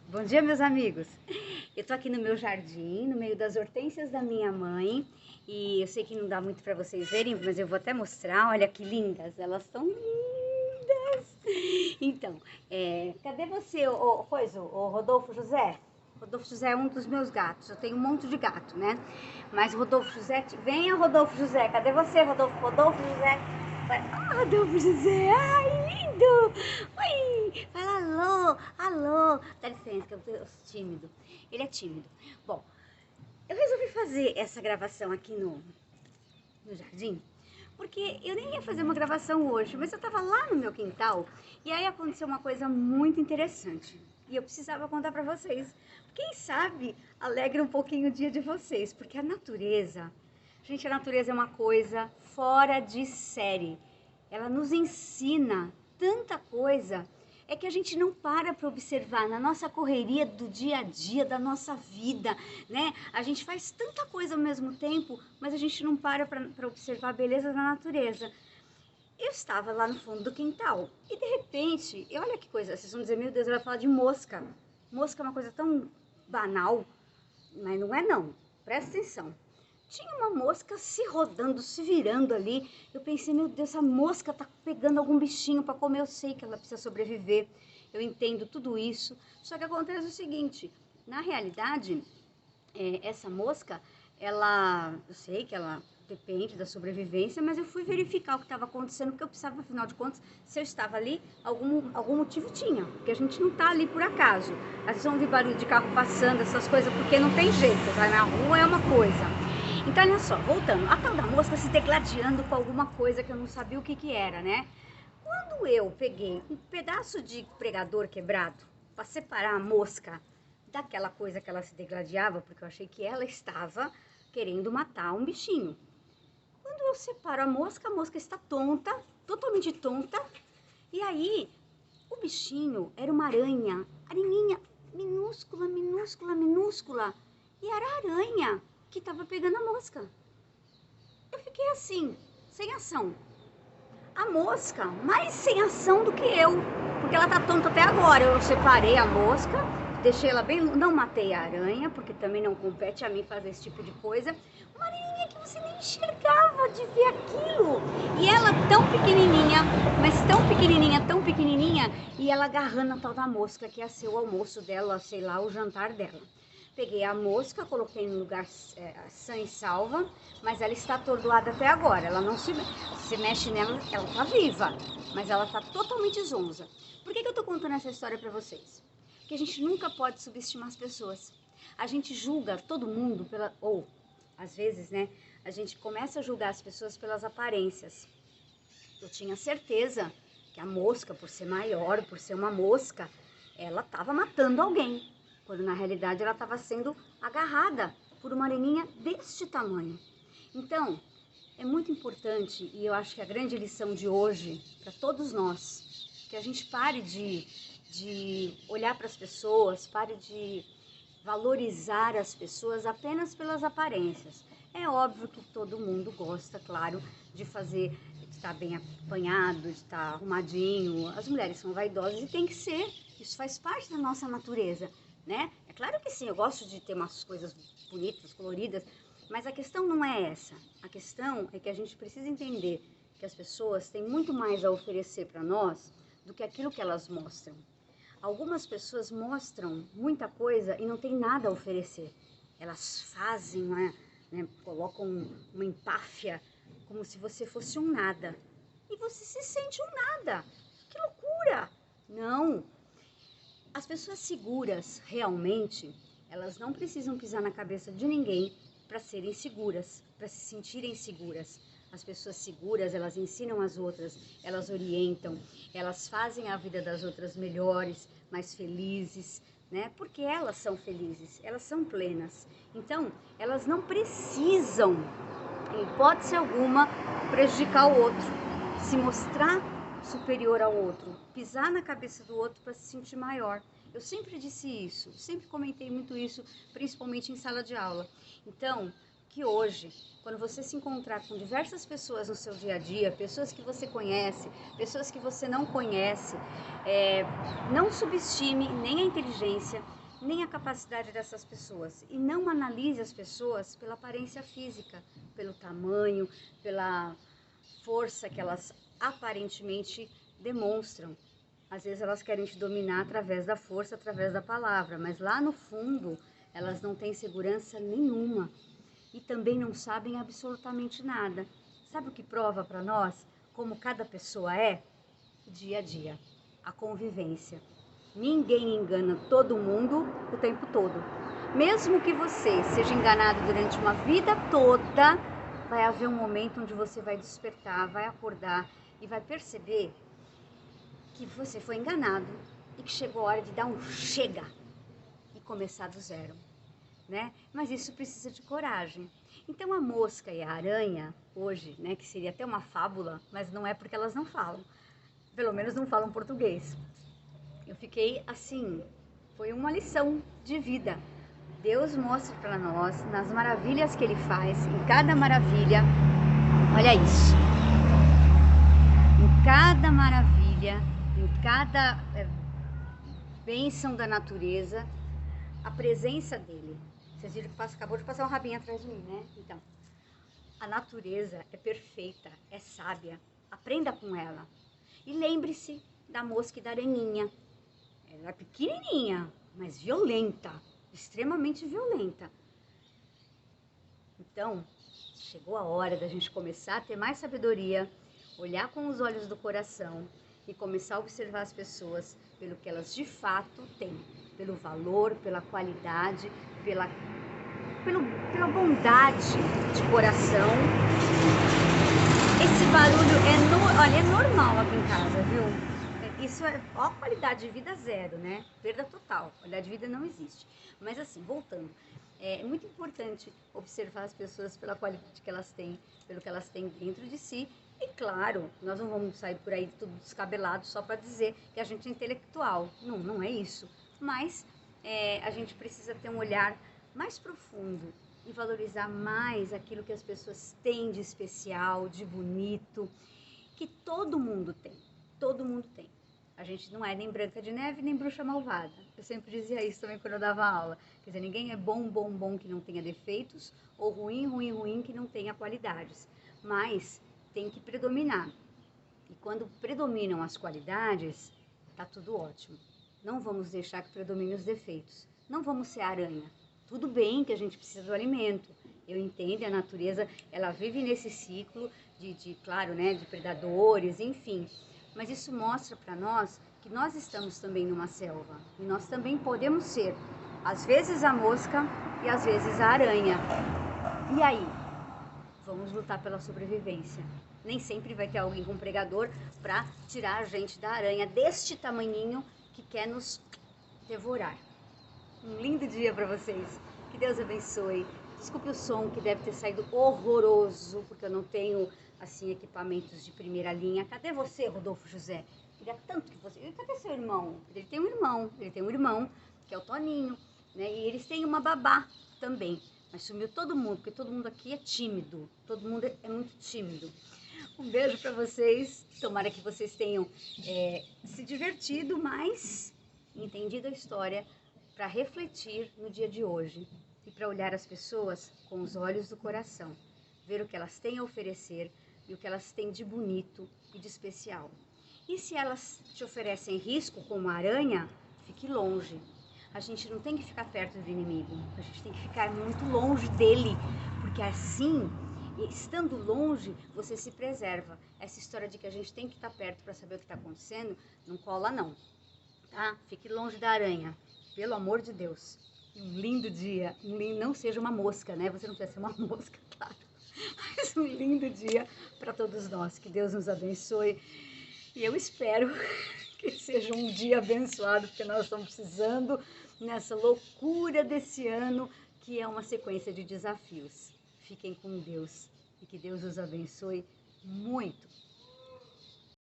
Bom dia, meus amigos. Eu tô aqui no meu jardim, no meio das hortênsias da minha mãe, e eu sei que não dá muito para vocês verem, mas eu vou até mostrar. Olha que lindas, elas são lindas. Então, cadê você, o Rodolfo José? Rodolfo José é um dos meus gatos. Eu tenho um monte de gato, né? Mas o Rodolfo José, venha, Rodolfo José. Cadê você, Rodolfo? Rodolfo José. Rodolfo José, ai, lindo! Oi! Fala alô, alô! Dá licença, que eu sou tímido. Ele é tímido. Bom, eu resolvi fazer essa gravação aqui no jardim, porque eu nem ia fazer uma gravação hoje, mas eu tava lá no meu quintal e aí aconteceu uma coisa muito interessante. E eu precisava contar pra vocês. Quem sabe alegra um pouquinho o dia de vocês, porque a natureza, gente, a natureza é uma coisa fora de série. Ela nos ensina tanta coisa. É que a gente não para observar na nossa correria do dia a dia, da nossa vida, né? A gente faz tanta coisa ao mesmo tempo, mas a gente não para observar a beleza da natureza. Eu estava lá no fundo do quintal e de repente, e olha que coisa, vocês vão dizer, meu Deus, ela vai falar de mosca. Mosca é uma coisa tão banal, mas não é não. Presta atenção. Tinha uma mosca se rodando, se virando ali. Eu pensei, meu Deus, essa mosca tá pegando algum bichinho para comer. Eu sei que ela precisa sobreviver. Eu entendo tudo isso. Só que acontece o seguinte, na realidade, essa mosca, eu sei que ela depende da sobrevivência, mas eu fui verificar o que estava acontecendo, porque eu precisava, afinal de contas, se eu estava ali, algum motivo tinha, porque a gente não está ali por acaso. Às vezes vão ouvir barulho de carro passando, essas coisas, porque não tem jeito, vai na rua é uma coisa. Então, olha só, voltando, a tal da mosca se degladiando com alguma coisa que eu não sabia o que era, né? Quando eu peguei um pedaço de pregador quebrado para separar a mosca daquela coisa que ela se degladiava, porque eu achei que ela estava querendo matar um bichinho. Quando eu separo a mosca está tonta, totalmente tonta, e aí o bichinho era uma aranha, aranhinha minúscula, minúscula, minúscula, e era a aranha que estava pegando a mosca. Eu fiquei assim, sem ação. A mosca, mais sem ação do que eu, porque ela tá tonta até agora. Eu separei a mosca, deixei ela bem, não matei a aranha, porque também não compete a mim fazer esse tipo de coisa. Uma aranha que você nem enxergava de ver aquilo. E ela tão pequenininha, mas tão pequenininha, e ela agarrando a tal da mosca, que ia ser o almoço dela, sei lá, o jantar dela. Peguei a mosca, coloquei no lugar sã e salva, mas ela está atordoada até agora. Ela não se mexe nela, ela está viva, mas ela está totalmente zonza. Por que eu estou contando essa história para vocês? Porque a gente nunca pode subestimar as pessoas. A gente julga todo mundo ou às vezes, né? A gente começa a julgar as pessoas pelas aparências. Eu tinha certeza que a mosca, por ser maior, por ser uma mosca, ela estava matando alguém, quando na realidade ela estava sendo agarrada por uma aranha deste tamanho. Então, é muito importante, e eu acho que a grande lição de hoje, para todos nós, que a gente pare de olhar para as pessoas, pare de valorizar as pessoas apenas pelas aparências. É óbvio que todo mundo gosta, claro, de estar bem apanhado, de estar arrumadinho. As mulheres são vaidosas e tem que ser. Isso faz parte da nossa natureza, né? É claro que sim, eu gosto de ter umas coisas bonitas, coloridas, mas a questão não é essa. A questão é que a gente precisa entender que as pessoas têm muito mais a oferecer para nós do que aquilo que elas mostram. Algumas pessoas mostram muita coisa e não tem nada a oferecer. Elas fazem, colocam uma empáfia como se você fosse um nada. E você se sente um nada. Que loucura! Não. As pessoas seguras, realmente, elas não precisam pisar na cabeça de ninguém para serem seguras, para se sentirem seguras. As pessoas seguras, elas ensinam as outras, elas orientam, elas fazem a vida das outras melhores, mais felizes, né? Porque elas são felizes, elas são plenas. Então, elas não precisam, em hipótese alguma, prejudicar o outro, se mostrar superior ao outro, pisar na cabeça do outro para se sentir maior. Eu sempre disse isso, sempre comentei muito isso, principalmente em sala de aula. Então, que hoje, quando você se encontrar com diversas pessoas no seu dia a dia, pessoas que você conhece, pessoas que você não conhece, não subestime nem a inteligência, nem a capacidade dessas pessoas. E não analise as pessoas pela aparência física, pelo tamanho, pela força que elas aparentemente demonstram. Às vezes elas querem te dominar através da força, através da palavra, mas lá no fundo elas não têm segurança nenhuma e também não sabem absolutamente nada. Sabe o que prova para nós como cada pessoa é? O dia a dia, a convivência. Ninguém engana todo mundo o tempo todo. Mesmo que você seja enganado durante uma vida toda, vai haver um momento onde você vai despertar, vai acordar e vai perceber que você foi enganado e que chegou a hora de dar um chega e começar do zero, né? Mas isso precisa de coragem. Então a mosca e a aranha, hoje, né, que seria até uma fábula, mas não é porque elas não falam, pelo menos não falam português. Eu fiquei assim, foi uma lição de vida. Deus mostra para nós, nas maravilhas que Ele faz, em cada maravilha, olha isso, em cada maravilha, em cada bênção da natureza, a presença dEle. Vocês viram que acabou de passar um rabinho atrás de mim, né? Então, a natureza é perfeita, é sábia, aprenda com ela. E lembre-se da mosca e da aranhinha. Ela é pequenininha, mas violenta, extremamente violenta. Então, chegou a hora da gente começar a ter mais sabedoria, olhar com os olhos do coração e começar a observar as pessoas pelo que elas de fato têm, pelo valor, pela qualidade, pela bondade de coração. Esse barulho é normal aqui em casa, viu? Isso é qualidade de vida zero, né? Perda total, qualidade de vida não existe. Mas assim, voltando, é muito importante observar as pessoas pela qualidade que elas têm, pelo que elas têm dentro de si. E claro, nós não vamos sair por aí tudo descabelado só para dizer que a gente é intelectual. Não, não é isso. Mas a gente precisa ter um olhar mais profundo e valorizar mais aquilo que as pessoas têm de especial, de bonito, que todo mundo tem. Todo mundo tem. A gente não é nem Branca de Neve, nem bruxa malvada. Eu sempre dizia isso também quando eu dava aula. Quer dizer, ninguém é bom, bom, bom que não tenha defeitos, ou ruim, ruim, ruim que não tenha qualidades. Mas tem que predominar. E quando predominam as qualidades, tá tudo ótimo. Não vamos deixar que predomine os defeitos. Não vamos ser aranha. Tudo bem que a gente precisa do alimento. Eu entendo, a natureza, ela vive nesse ciclo claro, né, de predadores, enfim. Mas isso mostra para nós que nós estamos também numa selva. E nós também podemos ser, às vezes a mosca e às vezes a aranha. E aí? Vamos lutar pela sobrevivência. Nem sempre vai ter alguém com um pregador para tirar a gente da aranha deste tamanhinho que quer nos devorar. Um lindo dia para vocês. Que Deus abençoe. Desculpe o som que deve ter saído horroroso, porque eu não tenho assim equipamentos de primeira linha. Cadê você, Rodolfo José? Queria tanto que você... Cadê seu irmão? Ele tem um irmão, que é o Toninho, né? E eles têm uma babá também. Mas sumiu todo mundo, porque todo mundo aqui é tímido. Todo mundo é muito tímido. Um beijo para vocês. Tomara que vocês tenham se divertido, mas entendido a história para refletir no dia de hoje e para olhar as pessoas com os olhos do coração, ver o que elas têm a oferecer e o que elas têm de bonito e de especial. E se elas te oferecem risco, como a aranha, fique longe. A gente não tem que ficar perto do inimigo, a gente tem que ficar muito longe dele, porque assim, estando longe, você se preserva. Essa história de que a gente tem que estar perto para saber o que está acontecendo, não cola não, tá? Fique longe da aranha, pelo amor de Deus. Um lindo dia, não seja uma mosca, né? Você não precisa ser uma mosca, claro. Mas um lindo dia para todos nós, que Deus nos abençoe. E eu espero que seja um dia abençoado, porque nós estamos precisando nessa loucura desse ano, que é uma sequência de desafios. Fiquem com Deus e que Deus os abençoe muito.